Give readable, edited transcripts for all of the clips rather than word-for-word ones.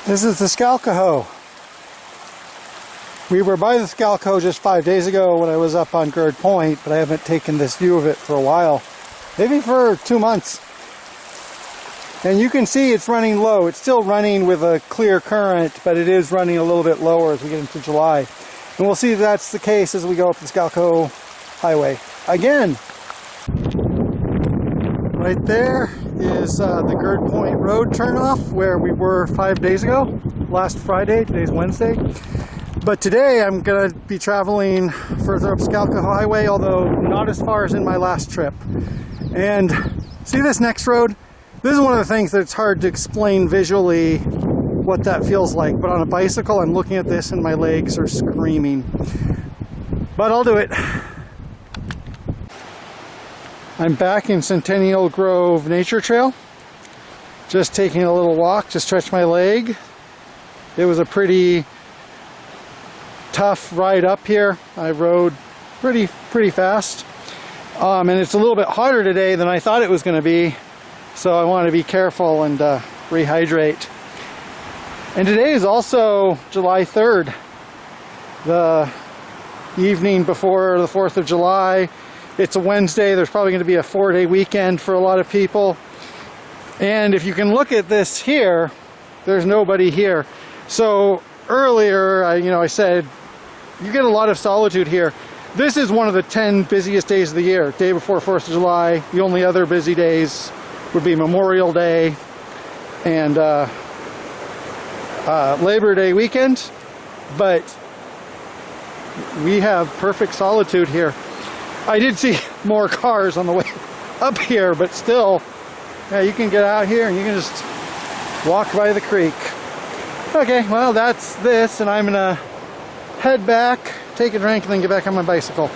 This is the Skalkaho. We were by the Skalkaho just 5 days ago when I was up on Gerd Point, but I haven't taken this view of it for a while. Maybe for 2 months. And you can see it's running low. It's still running with a clear current, but it is running a little bit lower as we get into July. And we'll see if that's the case as we go up the Skalkaho Highway. Again, right there is the Gerd Point Road turnoff where we were 5 days ago, last Friday. Today's Wednesday. But today I'm going to be traveling further up Skalkaho Highway, although not as far as in my last trip. And see this next road? This is one of the things that's hard to explain visually what that feels like. But on a bicycle, I'm looking at this and my legs are screaming. But I'll do it. I'm back in Centennial Grove Nature Trail. Just taking a little walk to stretch my leg. It was a pretty tough ride up here. I rode pretty fast. And it's a little bit hotter today than I thought it was going to be. So I want to be careful and rehydrate. And today is also July 3rd. The evening before the 4th of July. It's a Wednesday. There's probably going to be a 4-day weekend for a lot of people. And if you can look at this here, there's nobody here. So earlier, I said, you get a lot of solitude here. This is one of the 10 busiest days of the year. Day before 4th of July. The only other busy days would be Memorial Day and Labor Day weekend. But we have perfect solitude here. I did see more cars on the way up here, but still, yeah, you can get out here and you can just walk by the creek. Okay, well, that's this, and I'm gonna head back, take a drink, and then get back on my bicycle.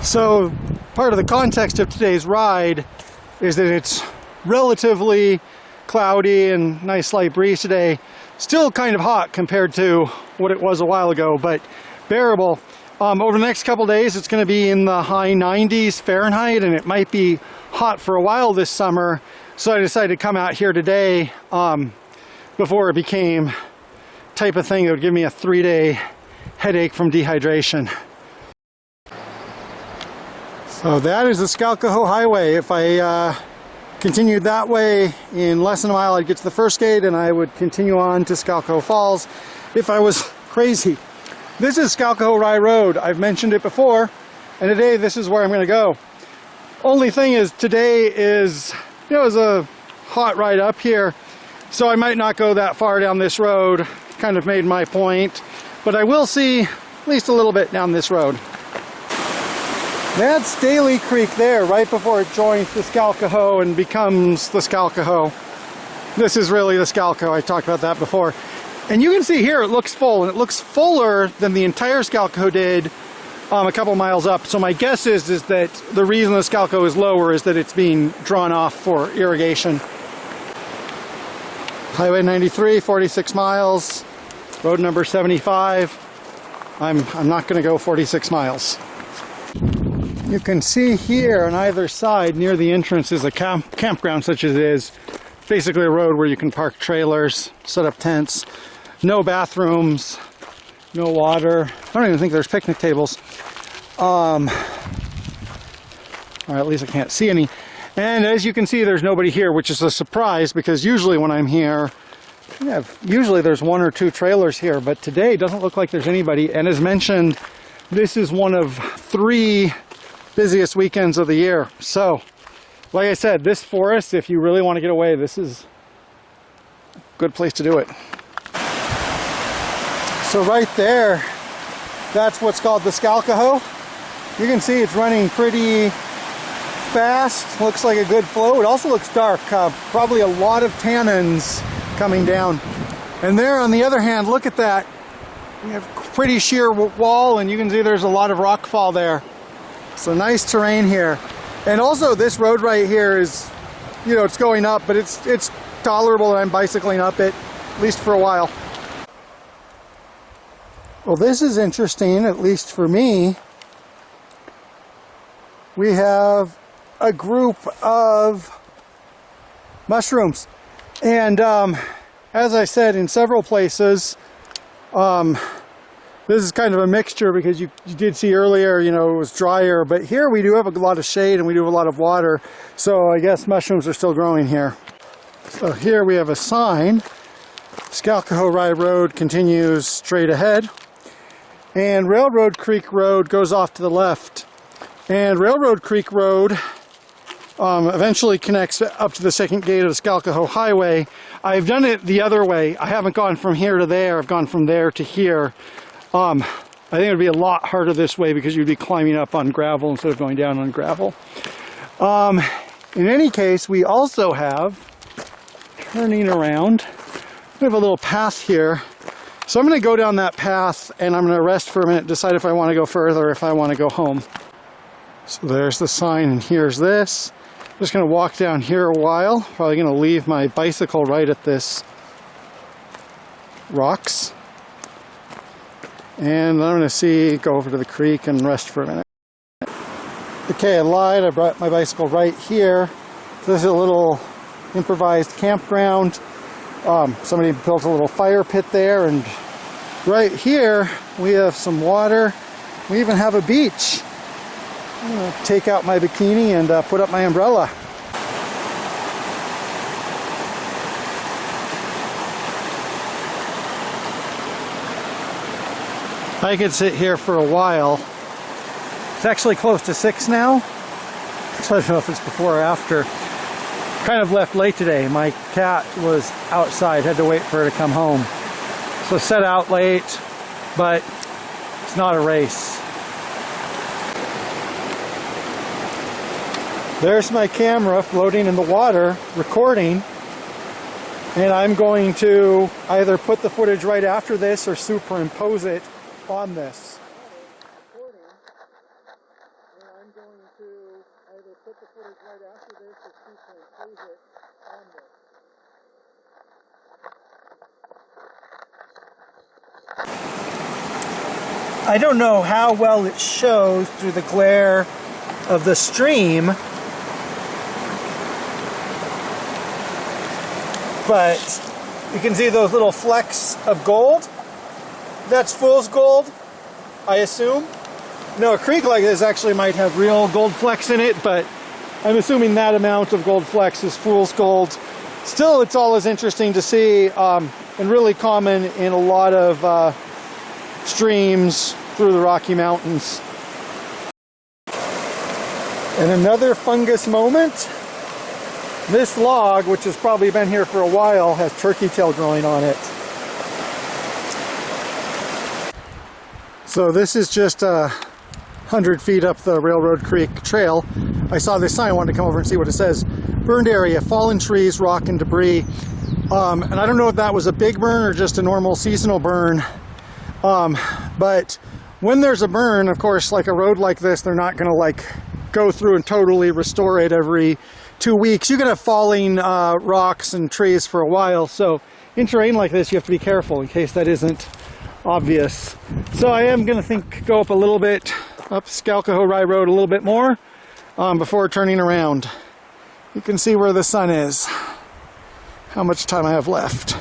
So, part of the context of today's ride is that it's relatively cloudy and nice light breeze today. Still kind of hot compared to what it was a while ago, but bearable. Over the next couple days, it's going to be in the high 90s Fahrenheit, and it might be hot for a while this summer. So I decided to come out here today before it became type of thing that would give me a 3-day headache from dehydration. So that is the Skalkaho Highway. If I continued that way, in less than a mile I'd get to the first gate and I would continue on to Skalkaho Falls if I was crazy. This is Skalkaho-Rye Road. I've mentioned it before, and today this is where I'm going to go. Only thing is today is, it's a hot ride up here, so I might not go that far down this road. Kind of made my point, but I will see at least a little bit down this road. That's Daly Creek there, right before it joins the Skalkaho and becomes the Skalkaho. This is really the Skalkaho. I talked about that before. And you can see here it looks full, and it looks fuller than the entire Skalkaho did a couple miles up. So my guess is that the reason the Skalkaho is lower is that it's being drawn off for irrigation. Highway 93, 46 miles, road number 75. I'm not going to go 46 miles. You can see here on either side near the entrance is a campground such as it is. Basically a road where you can park trailers, set up tents. No bathrooms, no water. I don't even think there's picnic tables. Or at least I can't see any. And as you can see, there's nobody here, which is a surprise because usually when I'm here, usually there's 1 or 2 trailers here, but today it doesn't look like there's anybody. And as mentioned, this is one of 3 busiest weekends of the year. So, like I said, this forest, if you really want to get away, this is a good place to do it. So right there, that's what's called the Skalkaho. You can see it's running pretty fast. Looks like a good flow. It also looks dark. Probably a lot of tannins coming down. And there, on the other hand, look at that. We have pretty sheer wall, and you can see there's a lot of rock fall there. So nice terrain here. And also this road right here is, it's going up, but it's tolerable that I'm bicycling up it, at least for a while. Well, this is interesting, at least for me. We have a group of mushrooms. And as I said, in several places, this is kind of a mixture because you did see earlier, you know, it was drier, but here we do have a lot of shade and we do have a lot of water, so I guess mushrooms are still growing here. So here we have a sign. Skalkaho-Rye Road continues straight ahead, and Railroad Creek Road goes off to the left. And Railroad Creek Road eventually connects up to the second gate of the Skalkaho Highway. I've done it the other way. I haven't gone from here to there. I've gone from there to here. I think it would be a lot harder this way because you'd be climbing up on gravel instead of going down on gravel. In any case, we also have, turning around, we have a little path here. So I'm going to go down that path and I'm going to rest for a minute, decide if I want to go further or if I want to go home. So there's the sign and here's this. I'm just going to walk down here a while. Probably going to leave my bicycle right at this rocks. And I'm going to go over to the creek and rest for a minute. Okay, I lied. I brought my bicycle right here. This is a little improvised campground. Somebody built a little fire pit there, and right here we have some water. We even have a beach. I'm going to take out my bikini and put up my umbrella. I could sit here for a while. It's actually close to 6 now. So I don't know if it's before or after. Kind of left late today. My cat was outside, had to wait for her to come home. So set out late, but it's not a race. There's my camera floating in the water, recording. And I'm going to either put the footage right after this or superimpose it on this. And I'm going to either put the footage right after this or superimpose it on this. I don't know how well it shows through the glare of the stream, but you can see those little flecks of gold. That's fool's gold, I assume. No, a creek like this actually might have real gold flecks in it, but I'm assuming that amount of gold flecks is fool's gold. Still, it's all as interesting to see, and really common in a lot of streams through the Rocky Mountains. And another fungus moment. This log, which has probably been here for a while, has turkey tail growing on it. So this is just 100 feet up the Railroad Creek Trail. I saw this sign, I wanted to come over and see what it says. Burned area, fallen trees, rock and debris. And I don't know if that was a big burn or just a normal seasonal burn. But when there's a burn, of course, like a road like this, they're not gonna like go through and totally restore it every 2 weeks. You can have falling rocks and trees for a while. So in terrain like this, you have to be careful in case that isn't obvious. So I am going to go up a little bit, up Skalkaho-Rye Road a little bit more before turning around. You can see where the sun is, how much time I have left.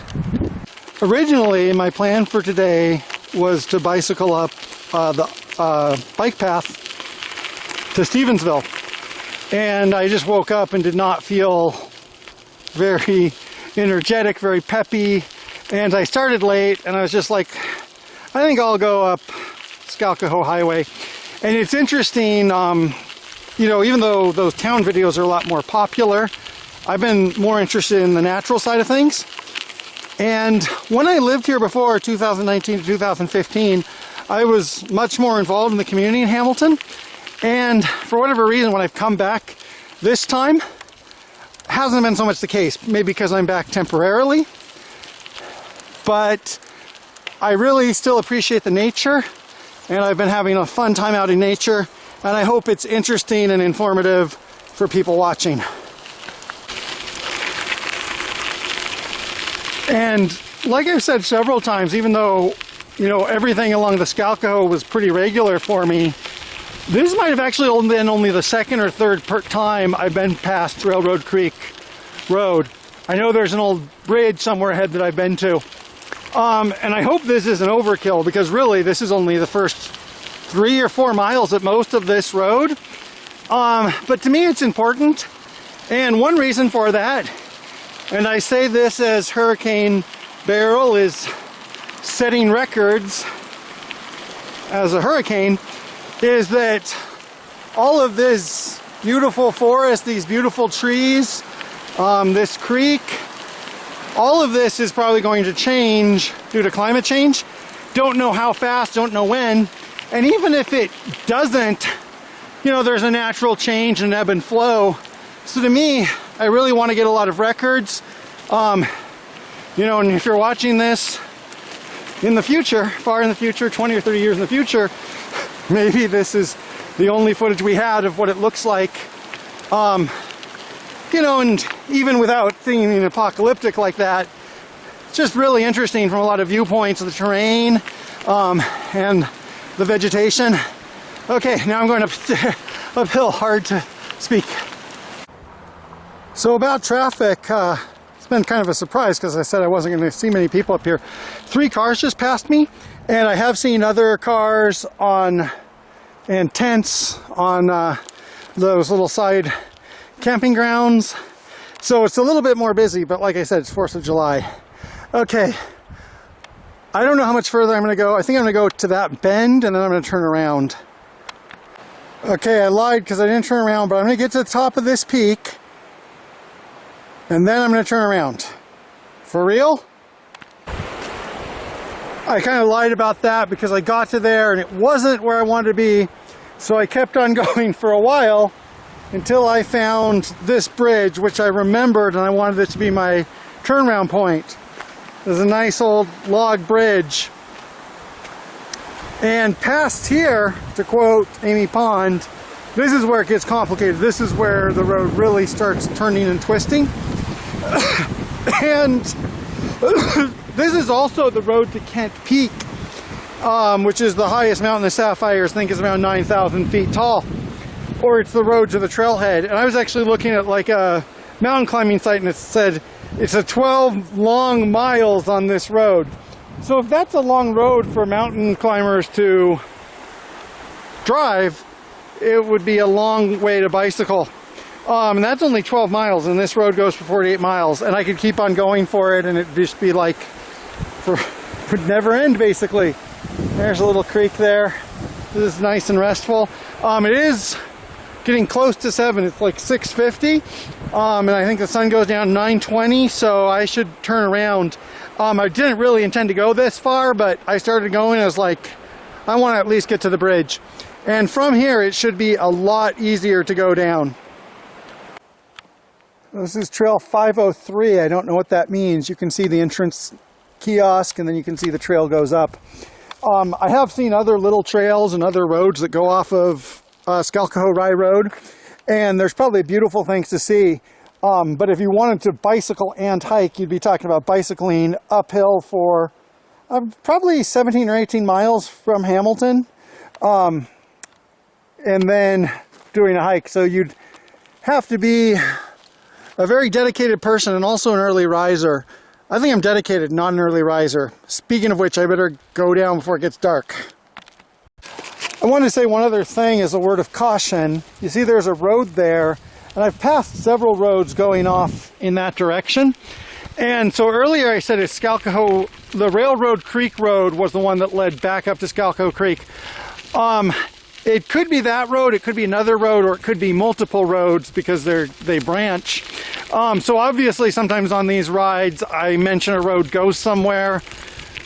Originally, my plan for today was to bicycle up the bike path to Stevensville. And I just woke up and did not feel very energetic, very peppy. And I started late and I was just like, I think I'll go up Skalkaho Highway. And it's interesting, you know, even though those town videos are a lot more popular, I've been more interested in the natural side of things. And when I lived here before, 2019 to 2015, I was much more involved in the community in Hamilton. And for whatever reason, when I've come back this time, hasn't been so much the case. Maybe because I'm back temporarily. But I really still appreciate the nature, and I've been having a fun time out in nature, and I hope it's interesting and informative for people watching. And like I've said several times, even though, you know, everything along the Skalkaho was pretty regular for me, this might have actually been only the second or third time I've been past Railroad Creek Road. I know there's an old bridge somewhere ahead that I've been to. And I hope this isn't overkill, because really this is only the first 3 or 4 miles at most of this road. But to me it's important. And one reason for that, and I say this as Hurricane Beryl is setting records as a hurricane, is that all of this beautiful forest, these beautiful trees, this creek, all of this is probably going to change due to climate change. Don't know how fast, don't know when. And even if it doesn't, you know, there's a natural change and ebb and flow. So to me, I really want to get a lot of records. You know, and if you're watching this in the future, far in the future, 20 or 30 years in the future, maybe this is the only footage we had of what it looks like. You know, and even without thinking apocalyptic like that, it's just really interesting from a lot of viewpoints of the terrain and the vegetation. Okay, now I'm going uphill, hard to speak. So about traffic, it's been kind of a surprise because I said I wasn't going to see many people up here. 3 cars just passed me, and I have seen other cars and tents on those little side camping grounds. So it's a little bit more busy, but like I said, it's 4th of July. Okay, I don't know how much further I'm going to go. I think I'm going to go to that bend and then I'm going to turn around. Okay, I lied because I didn't turn around, but I'm going to get to the top of this peak and then I'm going to turn around. For real? I kind of lied about that because I got to there and it wasn't where I wanted to be, so I kept on going for a while until I found this bridge, which I remembered, and I wanted it to be my turnaround point. There's a nice old log bridge. And past here, to quote Amy Pond, this is where it gets complicated. This is where the road really starts turning and twisting. And this is also the road to Kent Peak, which is the highest mountain the Sapphires think is around 9,000 feet tall. Or it's the road to the trailhead. And I was actually looking at like a mountain climbing site and it said it's a 12 long miles on this road. So if that's a long road for mountain climbers to drive, it would be a long way to bicycle. And that's only 12 miles and this road goes for 48 miles. And I could keep on going for it and it'd just be like, would never end basically. There's a little creek there. This is nice and restful. It is getting close to 7. It's like 6:50, and I think the sun goes down 9:20, so I should turn around. I didn't really intend to go this far, but I started going. I was like, I want to at least get to the bridge, and from here it should be a lot easier to go down. This is trail 503. I don't know what that means. You can see the entrance kiosk and then you can see the trail goes up. I have seen other little trails and other roads that go off of Skalkaho-Rye Road, and there's probably beautiful things to see, but if you wanted to bicycle and hike, you'd be talking about bicycling uphill for probably 17 or 18 miles from Hamilton, and then doing a hike. So you'd have to be a very dedicated person and also an early riser. I think I'm dedicated, not an early riser. Speaking of which, I better go down before it gets dark. I want to say one other thing as a word of caution. You see there's a road there, and I've passed several roads going off in that direction. And so earlier I said it's Skalkaho, the Railroad Creek Road was the one that led back up to Skalkaho Creek. It could be that road, it could be another road, or it could be multiple roads because they branch. So obviously sometimes on these rides I mention a road goes somewhere.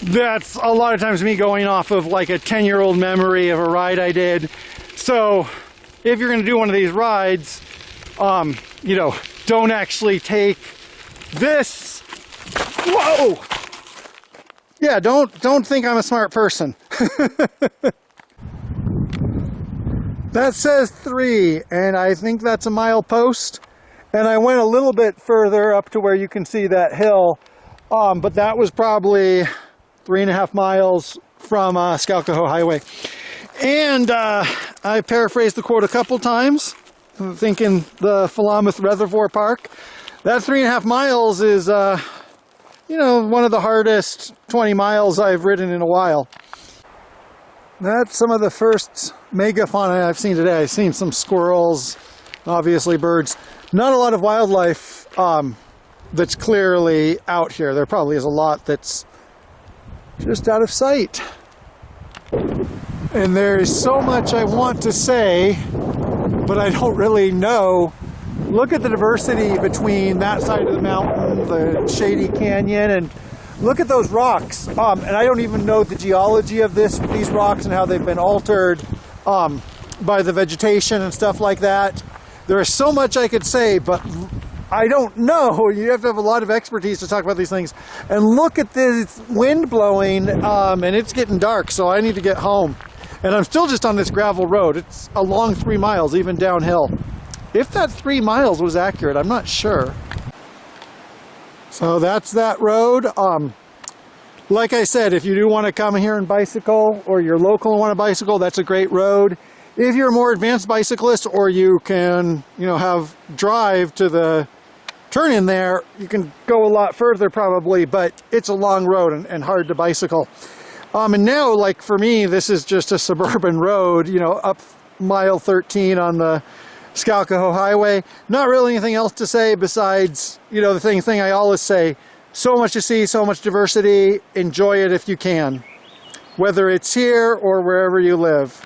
That's a lot of times me going off of like a 10-year-old memory of a ride I did. So if you're going to do one of these rides, you know, don't actually take this. Whoa! Yeah, don't think I'm a smart person. That says 3, and I think that's a mile post. And I went a little bit further up to where you can see that hill, but that was probably 3.5 miles from Skalkaho Highway. And I paraphrased the quote a couple times. thinking the Philomath Reservoir Park. That 3.5 miles is, you know, one of the hardest 20 miles I've ridden in a while. That's some of the first megafauna I've seen today. I've seen some squirrels, obviously birds. Not a lot of wildlife that's clearly out here. There probably is a lot that's just out of sight. And there's so much I want to say, but I don't really know. Look at the diversity between that side of the mountain, the shady canyon, and look at those rocks. And I don't even know the geology of these rocks and how they've been altered by the vegetation and stuff like that. There is so much I could say, but I don't know. You have to have a lot of expertise to talk about these things. And look at this wind blowing, and it's getting dark, so I need to get home. And I'm still just on this gravel road. It's a long 3 miles, even downhill. If that 3 miles was accurate, I'm not sure. So that's that road. Like I said, if you do want to come here and bicycle, or you're local and want to bicycle, that's a great road. If you're a more advanced bicyclist, or you can, you know, have drive to the turn in there, you can go a lot further probably, but it's a long road and hard to bicycle. And now, like for me, this is just a suburban road, you know, up mile 13 on the Skalkaho Highway. Not really anything else to say besides, you know, the thing I always say, so much to see, so much diversity, enjoy it if you can, whether it's here or wherever you live.